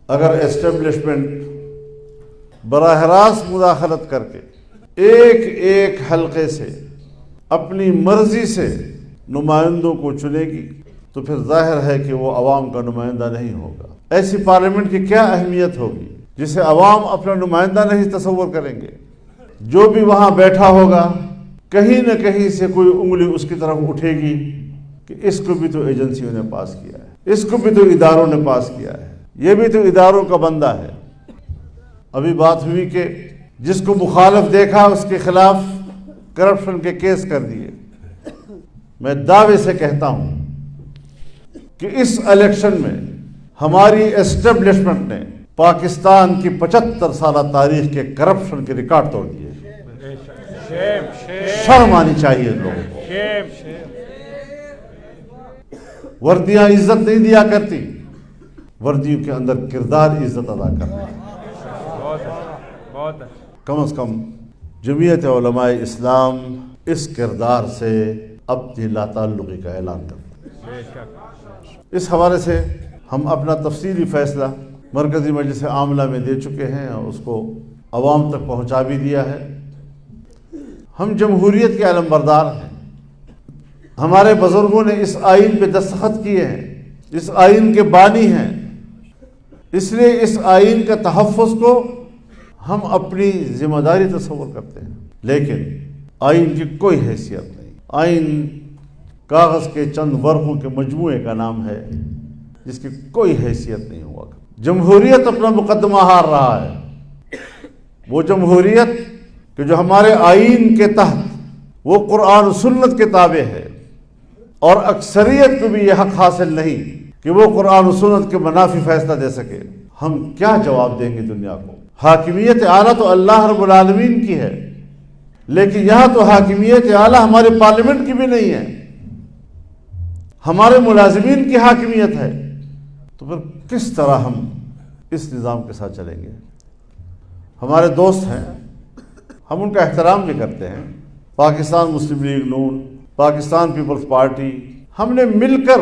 اگر اسٹیبلشمنٹ براہ راست مداخلت کر کے ایک ایک حلقے سے اپنی مرضی سے نمائندوں کو چنے گی تو پھر ظاہر ہے کہ وہ عوام کا نمائندہ نہیں ہوگا۔ ایسی پارلیمنٹ کی کیا اہمیت ہوگی جسے عوام اپنا نمائندہ نہیں تصور کریں گے؟ جو بھی وہاں بیٹھا ہوگا کہیں نہ کہیں سے کوئی انگلی اس کی طرف اٹھے گی کہ اس کو بھی تو ایجنسیوں نے پاس کیا ہے، اس کو بھی تو اداروں نے پاس کیا ہے، یہ بھی تو اداروں کا بندہ ہے۔ ابھی بات ہوئی کہ جس کو مخالف دیکھا اس کے خلاف کرپشن کے کیس کر دیے۔ میں دعوے سے کہتا ہوں کہ اس الیکشن میں ہماری اسٹیبلشمنٹ نے پاکستان کی 75 سالہ تاریخ کے کرپشن کے ریکارڈ توڑ دیے۔ شرم آنی چاہیے لوگوں کو۔ وردیاں عزت نہیں دیا کرتی، وردیوں کے اندر کردار عزت ادا کرنا ہے۔ کم از کم جمعیت علماء اسلام اس کردار سے اپنی لا تعلقی کا اعلان کرتے ہیں۔ اس حوالے سے ہم اپنا تفصیلی فیصلہ مرکزی مجلس عاملہ میں دے چکے ہیں اور اس کو عوام تک پہنچا بھی دیا ہے۔ ہم جمہوریت کے علمبردار ہیں، ہمارے بزرگوں نے اس آئین پہ دستخط کیے ہیں، اس آئین کے بانی ہیں، اس لیے اس آئین کا تحفظ کو ہم اپنی ذمہ داری تصور کرتے ہیں، لیکن آئین کی کوئی حیثیت نہیں۔ آئین کاغذ کے چند ورقوں کے مجموعے کا نام ہے جس کی کوئی حیثیت نہیں ہوا۔ جمہوریت اپنا مقدمہ ہار رہا ہے، وہ جمہوریت کہ جو ہمارے آئین کے تحت وہ قرآن و سنت کے تابع ہے، اور اکثریت کو بھی یہ حق حاصل نہیں کہ وہ قرآن و سنت کے منافی فیصلہ دے سکے۔ ہم کیا جواب دیں گے دنیا کو؟ حاکمیت اعلیٰ تو اللہ رب العالمین کی ہے، لیکن یہاں تو حاکمیت اعلیٰ ہمارے پارلیمنٹ کی بھی نہیں ہے، ہمارے ملازمین کی حاکمیت ہے۔ تو پھر کس طرح ہم اس نظام کے ساتھ چلیں گے؟ ہمارے دوست ہیں، ہم ان کا احترام بھی کرتے ہیں، پاکستان مسلم لیگ نون، پاکستان پیپلز پارٹی، ہم نے مل کر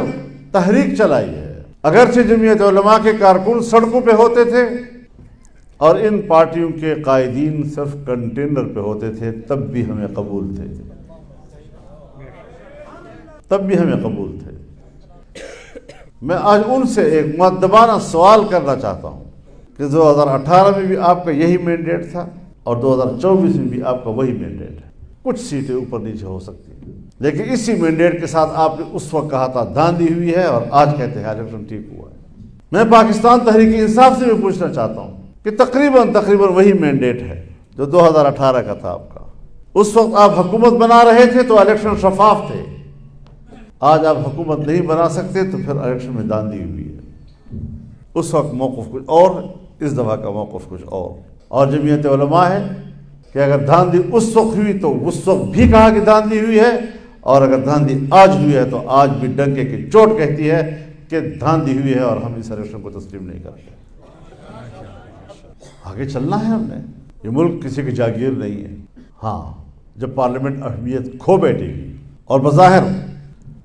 تحریک چلائی ہے۔ اگرچہ جمعیت علماء کے کارکن سڑکوں پہ ہوتے تھے اور ان پارٹیوں کے قائدین صرف کنٹینر پہ ہوتے تھے، تب بھی ہمیں قبول تھے، تب بھی ہمیں قبول تھے۔ میں آج ان سے ایک مؤدبانہ سوال کرنا چاہتا ہوں کہ 2018 میں بھی آپ کا یہی مینڈیٹ تھا اور 2024 میں بھی آپ کا وہی مینڈیٹ ہے۔ کچھ سیٹیں اوپر نیچے ہو سکتی ہیں، لیکن اسی مینڈیٹ کے ساتھ آپ نے اس وقت کہا تھا دھاندلی ہوئی ہے اور آج کہتے ہیں الیکشن ٹھیک ہوا ہے۔ میں پاکستان تحریک انصاف سے بھی پوچھنا چاہتا ہوں کہ تقریباً وہی مینڈیٹ ہے جو 2018 کا تھا آپ کا۔ اس وقت آپ حکومت بنا رہے تھے تو الیکشن شفاف تھے، آج آپ حکومت نہیں بنا سکتے تو پھر الیکشن میں دھاندلی ہوئی ہے۔ اس وقت موقف کچھ اور، اس دفعہ کا موقف کچھ اور جمعیت علماء ہے کہ اگر دھاندلی اس وقت ہوئی تو اس وقت بھی کہا کہ دھاندلی ہوئی ہے، اور اگر دھاندلی آج ہوئی ہے تو آج بھی ڈنکے کی چوٹ کہتی ہے کہ دھاندلی ہوئی ہے اور ہم اس الیکشن کو تسلیم نہیں کرتے۔ آگے چلنا ہے ہم نے، یہ ملک کسی کی جاگیر نہیں ہے۔ ہاں، جب پارلیمنٹ اہمیت کھو بیٹھے گی اور بظاہر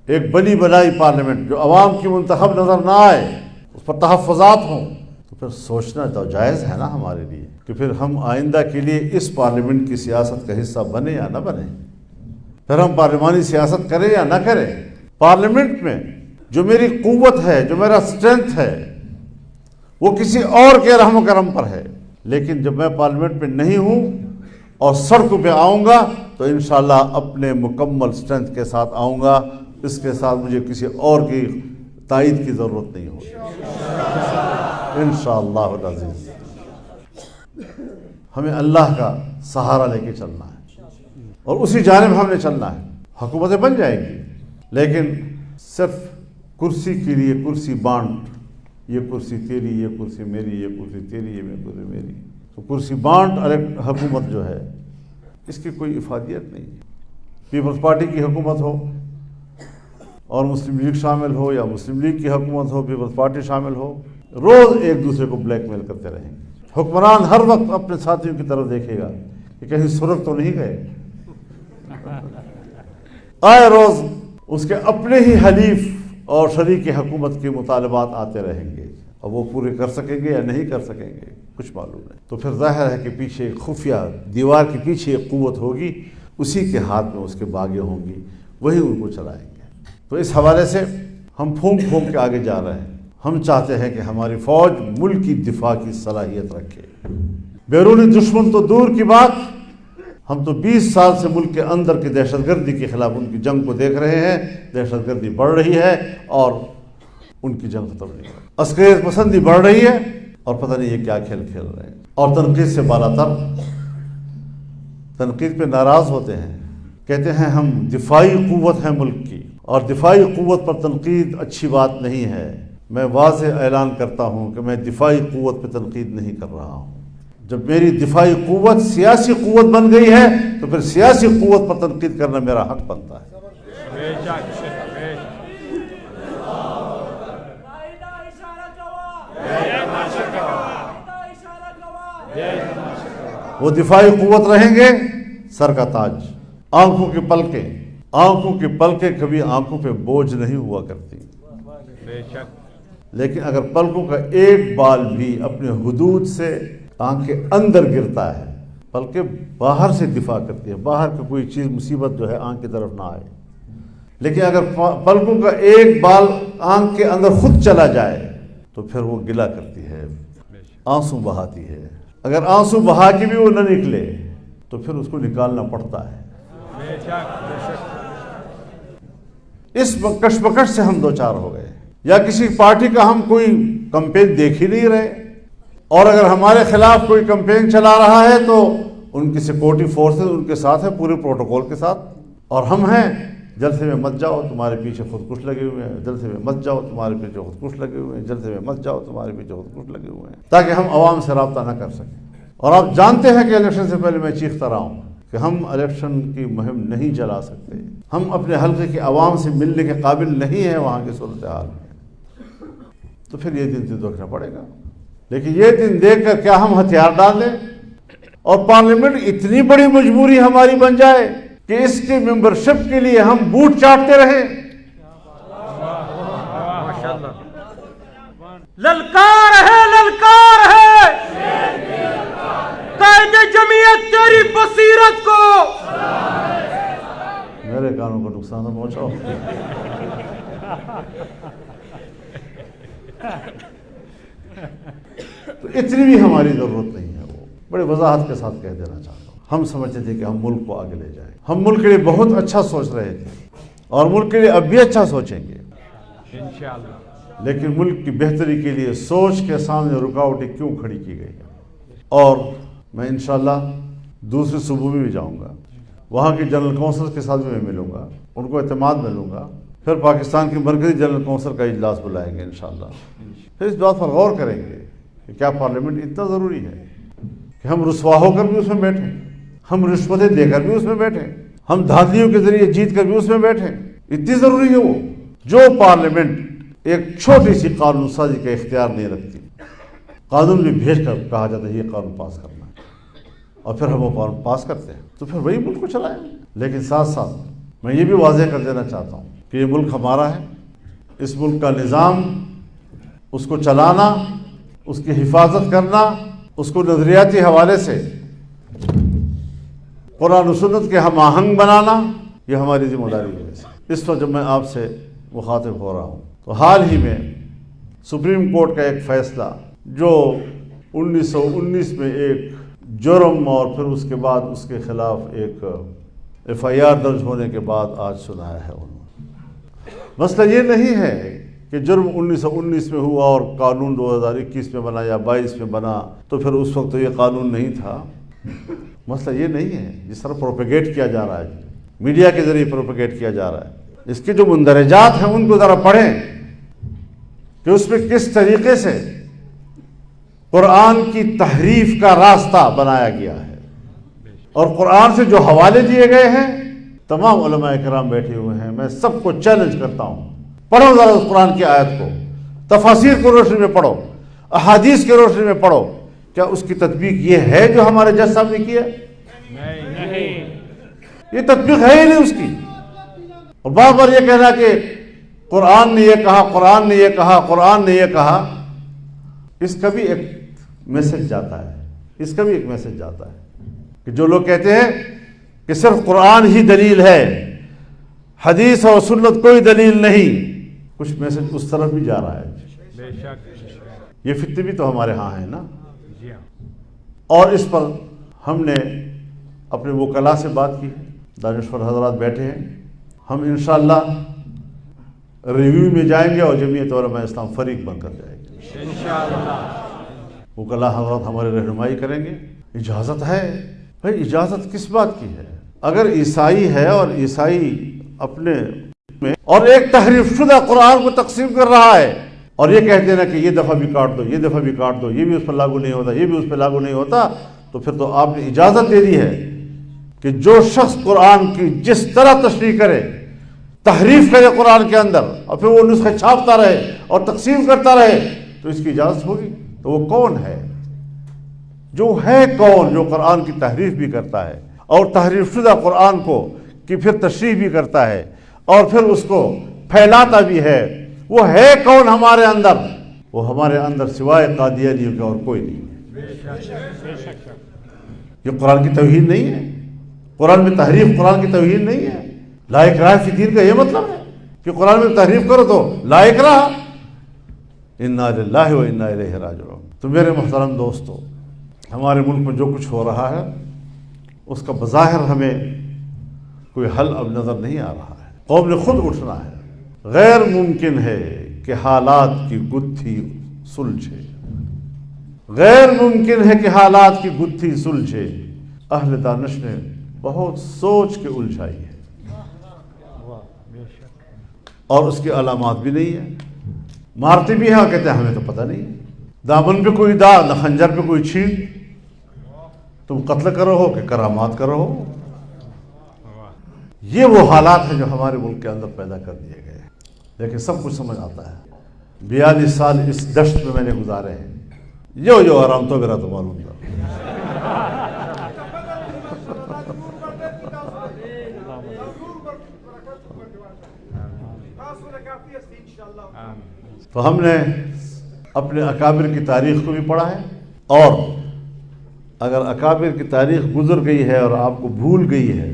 ایک بنی بنائی پارلیمنٹ جو عوام کی منتخب نظر نہ آئے، اس پر تحفظات ہوں، تو پھر سوچنا تو جائز ہے نا ہمارے لیے کہ پھر ہم آئندہ کے لیے اس پارلیمنٹ کی سیاست کا حصہ بنے یا نہ بنے، پھر ہم پارلیمانی سیاست کریں یا نہ کریں۔ پارلیمنٹ میں جو میری قوت ہے، جو میرا اسٹرینتھ ہے، وہ کسی اور کے رحم و کرم پر ہے، لیکن جب میں پارلیمنٹ میں نہیں ہوں اور سڑکوں پہ آؤں گا تو انشاءاللہ اپنے مکمل اسٹرینتھ کے ساتھ آؤں گا، اس کے ساتھ مجھے کسی اور کی تائید کی ضرورت نہیں ہوگی انشاءاللہ العزیز۔ ہمیں اللہ کا سہارا لے کے چلنا ہے اور اسی جانب ہم نے چلنا ہے۔ حکومتیں بن جائیں گی، لیکن صرف کرسی کے لیے کرسی بانٹ، یہ کرسی تیری، یہ کرسی میری، یہ کرسی تیری، یہ کرسی میری، تو کرسی بانٹ حکومت جو ہے اس کی کوئی افادیت نہیں ہے۔ پیپلز پارٹی کی حکومت ہو اور مسلم لیگ شامل ہو، یا مسلم لیگ کی حکومت ہو پیپلز پارٹی شامل ہو، روز ایک دوسرے کو بلیک میل کرتے رہیں گے۔ حکمران ہر وقت اپنے ساتھیوں کی طرف دیکھے گا کہ کہیں سرخ تو نہیں گئے، آئے روز اس کے اپنے ہی حلیف اور شریک حکومت کے مطالبات آتے رہیں گے۔ اور وہ پورے کر سکیں گے یا نہیں کر سکیں گے کچھ معلوم نہیں. تو پھر ظاہر ہے کہ پیچھے ایک خفیہ دیوار کے پیچھے ایک قوت ہوگی، اسی کے ہاتھ میں اس کے باغیں ہوں گی، وہی ان کو چلائیں گے. تو اس حوالے سے ہم پھونک پھونک کے آگے جا رہے ہیں. ہم چاہتے ہیں کہ ہماری فوج ملک کی دفاع کی صلاحیت رکھے. بیرونی دشمن تو دور کی بات، ہم تو 20 سال سے ملک کے اندر کی دہشت گردی کے خلاف ان کی جنگ کو دیکھ رہے ہیں. دہشت گردی بڑھ رہی ہے اور ان کی جنگ ختم نہیں ہے. عسکریت پسندی بڑھ رہی ہے اور پتہ نہیں یہ کیا کھیل کھیل رہے ہیں. اور تنقید سے بالاتر تنقید پہ ناراض ہوتے ہیں، کہتے ہیں ہم دفاعی قوت ہیں ملک کی، اور دفاعی قوت پر تنقید اچھی بات نہیں ہے. میں واضح اعلان کرتا ہوں کہ میں دفاعی قوت پہ تنقید نہیں کر رہا ہوں. جب میری دفاعی قوت سیاسی قوت بن گئی ہے تو پھر سیاسی قوت پر تنقید کرنا میرا حق بنتا ہے. وہ دفاعی قوت رہیں گے سر کا تاج. آنکھوں کی پلکیں کبھی آنکھوں پہ بوجھ نہیں ہوا کرتی، لیکن اگر پلکوں کا ایک بال بھی اپنے حدود سے آنکھ کے اندر گرتا ہے، پلکیں باہر سے دفاع کرتی ہے، باہر کی کوئی چیز مصیبت جو ہے آنکھ کی طرف نہ آئے. لیکن اگر پلکوں کا ایک بال آنکھ کے اندر خود چلا جائے تو پھر وہ گلہ کرتی ہے، آنسو بہاتی ہے. اگر آنسو بہا کے بھی وہ نہ نکلے تو پھر اس کو نکالنا پڑتا ہے. اس کشمکش سے ہم دوچار ہو گئے. یا کسی پارٹی کا ہم کوئی کمپین دیکھ ہی نہیں رہے، اور اگر ہمارے خلاف کوئی کمپین چلا رہا ہے تو ان کی سیکورٹی فورسز ان کے ساتھ ہیں، پورے پروٹوکول کے ساتھ، اور ہم ہیں جلسے میں مت جاؤ تمہارے پیچھے خودکش لگے ہوئے ہیں، جلسے میں مت جاؤ تمہارے پیچھے خودکش لگے ہوئے ہیں، جلسے میں مت جاؤ تمہارے پیچھے خودکش لگے ہوئے ہیں، تاکہ ہم عوام سے رابطہ نہ کر سکیں. اور آپ جانتے ہیں کہ الیکشن سے پہلے میں چیختا رہا ہوں کہ ہم الیکشن کی مہم نہیں چلا سکتے، ہم اپنے حلقے کے عوام سے ملنے کے قابل نہیں ہیں وہاں کی صورتحال میں. تو پھر یہ دن تو دیکھنا پڑے گا. لیکن یہ دن دیکھ کر کیا ہم ہتھیار ڈال دیں اور پارلیمنٹ اتنی بڑی مجبوری ہماری بن جائے کہ اس کی ممبرشپ کے لیے ہم بوٹ چاٹتے رہیں؟ للکار ہے قائد جمعیت تیری بصیرت کو. میرے کانوں کو نقصان نہ پہنچاؤ. تو اتنی بھی ہماری ضرورت نہیں ہے. وہ بڑے وضاحت کے ساتھ کہہ دینا چاہتا ہوں. ہم سمجھتے تھے کہ ہم ملک کو آگے لے جائیں، ہم ملک کے لیے بہت اچھا سوچ رہے تھے اور ملک کے لیے اب بھی اچھا سوچیں گے انشاءاللہ. لیکن ملک کی بہتری کے لیے سوچ کے سامنے رکاوٹیں کیوں کھڑی کی گئی ہیں. اور میں انشاءاللہ دوسرے صوبوں میں بھی جاؤں گا، وہاں کی جنرل کونسل کے ساتھ بھی میں ملوں گا، ان کو اعتماد ملوں گا. پھر پاکستان کی مرکزی جنرل کونسل کا اجلاس بلائیں گے انشاءاللہ. پھر اس بات پر غور کریں گے کہ کیا پارلیمنٹ اتنا ضروری ہے کہ ہم رسوا ہو کر بھی اس میں بیٹھیں، ہم رشوتیں دے کر بھی اس میں بیٹھیں، ہم دھاندلیوں کے ذریعے جیت کر بھی اس میں بیٹھیں. اتنی ضروری ہے وہ. جو پارلیمنٹ ایک چھوٹی سی قانون سازی کا اختیار نہیں رکھتی، قانون بھی بھیج کر کہا جاتا ہے یہ قانون پاس کرنا ہے، اور پھر ہم وہ قانون پاس کرتے ہیں، تو پھر وہی ملک کو چلائیں. لیکن ساتھ ساتھ میں یہ بھی واضح کر دینا چاہتا ہوں کہ یہ ملک ہمارا ہے. اس ملک کا نظام، اس کو چلانا، اس کی حفاظت کرنا، اس کو نظریاتی حوالے سے قرآن و سنت کے ہم آہنگ بنانا، یہ ہماری ذمہ داری ہے. اس وقت جب میں آپ سے مخاطب ہو رہا ہوں تو حال ہی میں سپریم کورٹ کا ایک فیصلہ جو 1919 میں ایک جرم اور پھر اس کے بعد اس کے خلاف ایک FIR درج ہونے کے بعد آج سنایا ہے انہوں نے. مسئلہ یہ نہیں ہے کہ جرم 1919 میں ہوا اور قانون 2021 میں بنا یا 22 میں بنا تو پھر اس وقت تو یہ قانون نہیں تھا. مسئلہ یہ نہیں ہے جس طرح پروپیگیٹ کیا جا رہا ہے، میڈیا کے ذریعے پروپیگیٹ کیا جا رہا ہے. اس کے جو مندرجات ہیں ان کو ذرا پڑھیں کہ اس میں کس طریقے سے قرآن کی تحریف کا راستہ بنایا گیا ہے. اور قرآن سے جو حوالے دیے گئے ہیں، تمام علماء کرام بیٹھے ہوئے ہیں، میں سب کو چیلنج کرتا ہوں، پڑھو ذرا اس قرآن کی آیت کو، تفاسیر کی روشنی میں پڑھو، احادیث کی روشنی میں پڑھو. کیا اس کی تطبیق یہ ہے جو ہمارے جج صاحب نے کی ہے؟ نہیں، یہ تطبیق ہے ہی نہیں اس کی. اور بار بار یہ کہنا کہ قرآن نے یہ کہا، قرآن نے یہ کہا، قرآن نے یہ کہا. اس کا بھی ایک میسج جاتا ہے، اس کا بھی ایک میسج جاتا ہے کہ جو لوگ کہتے ہیں کہ صرف قرآن ہی دلیل ہے، حدیث اور سنت کوئی دلیل نہیں، کچھ میسج اس طرف بھی جا رہا ہے۔ بے شک، یہ فتنے بھی تو ہمارے ہاں ہیں نا، جی ہاں، اور اس پر ہم نے اپنے وکلاء سے بات کی، دانشور حضرات بیٹھے ہیں، ہم انشاءاللہ ریویو میں جائیں گے اور جمعیت علماء اسلام فریق بن کر جائے گی انشاءاللہ۔ وکلاء حضرات ہمارے رہنمائی کریں گے۔ اجازت ہے بھائی، اجازت کس بات کی ہے؟ اگر عیسائی ہے اور عیسائی اپنے میں اور ایک تحریف شدہ قرآن کو تقسیم کر رہا ہے اور یہ کہتے ہیں نا کہ یہ دفعہ بھی کاٹ دو، یہ دفعہ بھی کاٹ دو، یہ بھی اس پر لاگو نہیں ہوتا، یہ بھی اس پہ لاگو نہیں ہوتا، تو پھر تو آپ نے اجازت دے دی ہے کہ جو شخص قرآن کی جس طرح تشریح کرے، تحریف کرے قرآن کے اندر اور پھر وہ نسخے چھاپتا رہے اور تقسیم کرتا رہے تو اس کی اجازت ہوگی؟ تو وہ کون ہے؟ جو ہے کون جو قرآن کی تحریف بھی کرتا ہے اور تحریف شدہ قرآن کو کی پھر تشریح بھی کرتا ہے اور پھر اس کو پھیلاتا بھی ہے، وہ ہے کون ہمارے اندر؟ وہ ہمارے اندر سوائے قادیانیوں کے اور کوئی نہیں ہے۔ یہ قرآن کی توہین نہیں ہے، قرآن میں تحریف قرآن کی توہین نہیں ہے۔ لا اکراہ فی الدین کا یہ مطلب ہے کہ قرآن میں تحریف کرو تو لا اکراہ، انا للہ و انا الیہ راجعون۔ تو میرے محترم دوستو، ہمارے ملک میں جو کچھ ہو رہا ہے اس کا بظاہر ہمیں کوئی حل اب نظر نہیں آ رہا ہے، قوم نے خود اٹھنا ہے۔ غیر ممکن ہے کہ حالات کی گتھی سلجھے، غیر ممکن ہے کہ حالات کی گتھی سلجھے۔ اہل دانش نے بہت سوچ کے الجھائی ہے اور اس کی علامات بھی نہیں ہے، مارتے بھی ہیں اور کہتے ہیں ہمیں تو پتہ نہیں، دامن پہ کوئی دا نہ خنجر پہ کوئی چھین، تم قتل کرو ہو کہ کرامات کرو ہو۔ یہ وہ حالات ہیں جو ہمارے ملک کے اندر پیدا کر دیے گئے ہیں، لیکن سب کچھ سمجھ آتا ہے۔ 42 سال اس دشت میں میں نے گزارے ہیں، جو آرام تو میرا تو معلوم تھا۔ تو ہم نے اپنے اکابر کی تاریخ کو بھی پڑھا ہے، اور اگر اکابر کی تاریخ گزر گئی ہے اور آپ کو بھول گئی ہے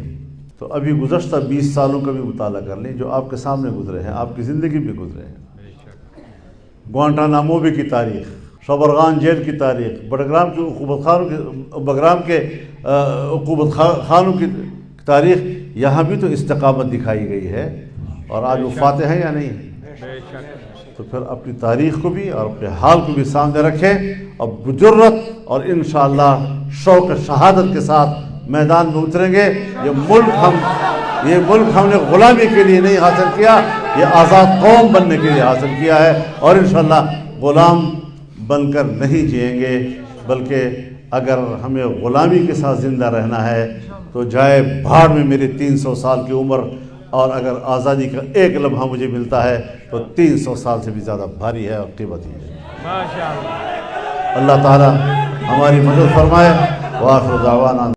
تو ابھی گزشتہ 20 سالوں کا بھی مطالعہ کر لیں جو آپ کے سامنے گزرے ہیں، آپ کی زندگی بھی گزرے ہیں۔ گوانٹانامو بے کی تاریخ، شبرغان جیل کی تاریخ، بڑگرام کے عقوبت خانوں کی تاریخ، یہاں بھی تو استقامت دکھائی گئی ہے، اور آج وہ فاتح ہیں یا نہیں؟ تو پھر اپنی تاریخ کو بھی اور اپنے حال کو بھی سامنے رکھیں اور بجرت اور انشاءاللہ شوق شہادت کے ساتھ میدان میں اتریں گے۔ یہ ملک ہم نے غلامی کے لیے نہیں حاصل کیا، یہ آزاد قوم بننے کے لیے حاصل کیا ہے، اور انشاءاللہ غلام بن کر نہیں جئیں گے، بلکہ اگر ہمیں غلامی کے ساتھ زندہ رہنا ہے تو جائے بھاڑ میں میری 300 سال کی عمر، اور اگر آزادی کا ایک لمحہ مجھے ملتا ہے تو 300 سال سے بھی زیادہ بھاری ہے اور قیمتی ہے۔ ماشاءاللہ۔ اللہ تعالی ہماری مدد فرمائے۔ وآخر دعوانا